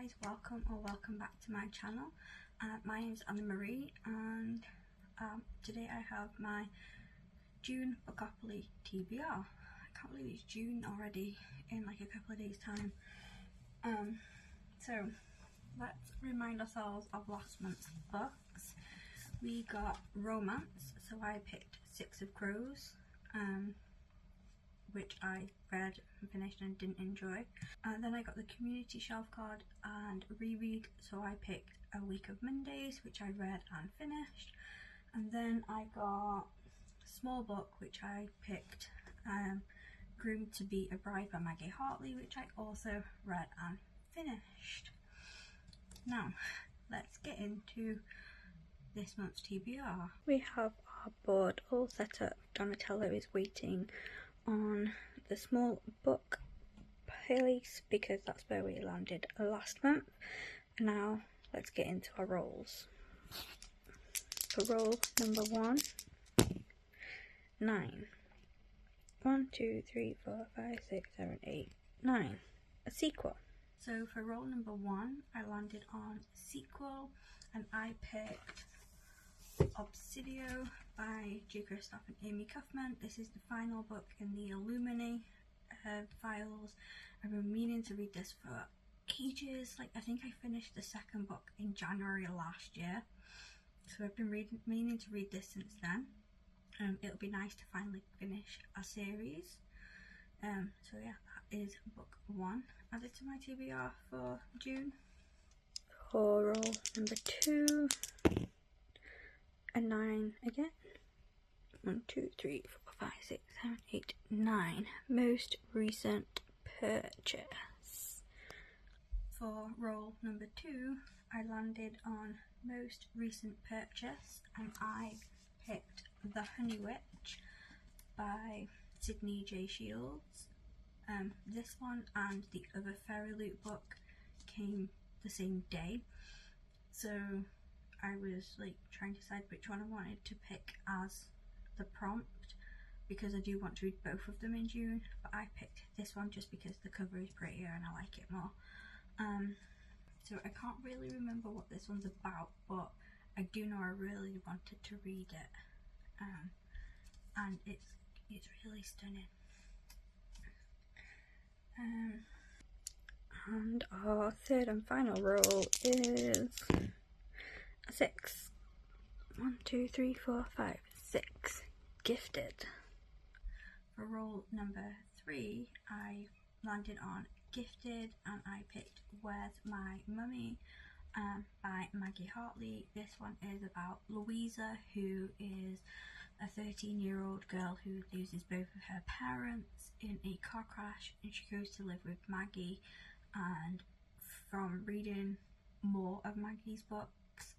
guys, welcome back to my channel. My name's Anne-Marie, and today I have my June Bookopoly TBR. I can't believe it's June already, in like a couple of days time. So let's remind ourselves of last month's books. We got romance, so I picked Six of Crows, which I read and finished and didn't enjoy. Then I got the community shelf card and reread, so I picked A Week of Mondays, which I read and finished. And then I got small book, which I picked Groomed to Be a Bride by Maggie Hartley, which I also read and finished. Now let's get into this month's TBR. We have our board all set up. Donatello is waiting on the small book place because that's where we landed last month. Now let's get into our rolls. For roll number 1, 9. 1, 2, 3, 4, 5, 6, 7, 8, 9. A sequel. So for roll number 1, I landed on sequel, and I picked Obsidio by Kristoff and Amie Kaufman. This is the final book in the Illumini files. I've been meaning to read this for ages. Like, I think I finished the second book in January last year, so I've been meaning to read this since then. It'll be nice to finally finish a series. So yeah, that is book 1 added to my TBR for June. For roll number 2, a 9 again. 1, 2, 3, 4, 5, 6, 7, 8, 9. Most recent purchase. For roll number 2, I landed on most recent purchase, and I picked The Honey Witch by Sydney J. Shields. This one and the other Fairy Loot book came the same day, so I was like trying to decide which one I wanted to pick as the prompt, because I do want to read both of them in June, but I picked this one just because the cover is prettier and I like it more. So I can't really remember what this one's about, but I do know I really wanted to read it, and it's really stunning. And our third and final roll is a 6. 1, 2, 3, 4, 5, 6. Gifted. For roll number 3, I landed on Gifted, and I picked Where's My Mummy by Maggie Hartley. This one is about Louisa, who is a 13-year-old girl who loses both of her parents in a car crash, and she goes to live with Maggie. And from reading more of Maggie's books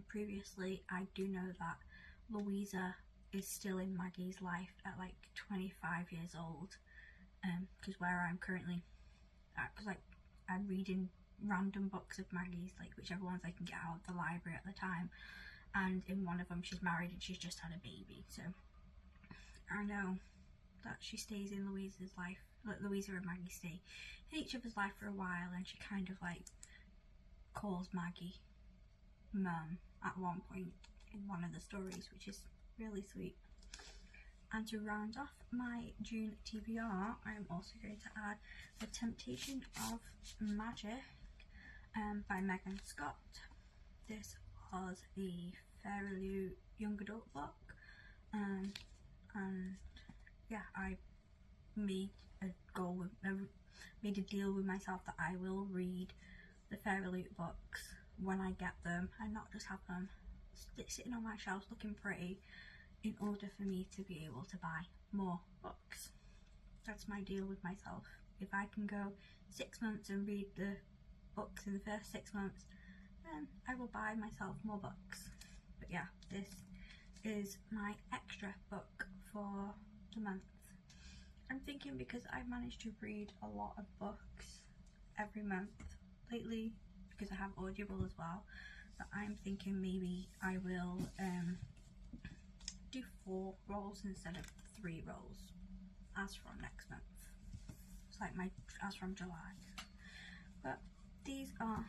previously, I do know that Louisa is still in Maggie's life at like 25 years old, because where I'm currently at, because like I'm reading random books of Maggie's, like whichever ones I can get out of the library at the time, and in one of them she's married and she's just had a baby, so I know that she stays in Louisa's life. Louisa and Maggie stay in each other's life for a while, and she kind of like calls Maggie Mum at one point in one of the stories, which is really sweet. And to round off my June TBR, I'm also going to add The Temptation of Magic by Megan Scott. This was the Fairy Loot young adult book, and yeah, I made a deal with myself that I will read the Fairy Loot books when I get them, and not just have them sitting on my shelves looking pretty, in order for me to be able to buy more books. That's my deal with myself. If I can go 6 months and read the books in the first 6 months, then I will buy myself more books. But yeah, this is my extra book for the month. I'm thinking, because I've managed to read a lot of books every month lately, because I have Audible as well, but I'm thinking maybe I will do 4 rolls instead of 3 rolls as from next month. It's like as from July. But these are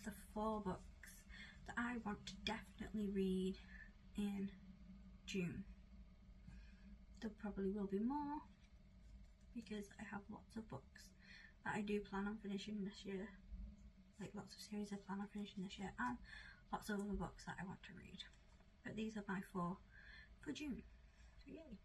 the 4 books that I want to definitely read in June. There probably will be more because I have lots of books that I do plan on finishing this year, like lots of series I plan on finishing this year, and lots of other books that I want to read. But these are my 4 for June, so yay.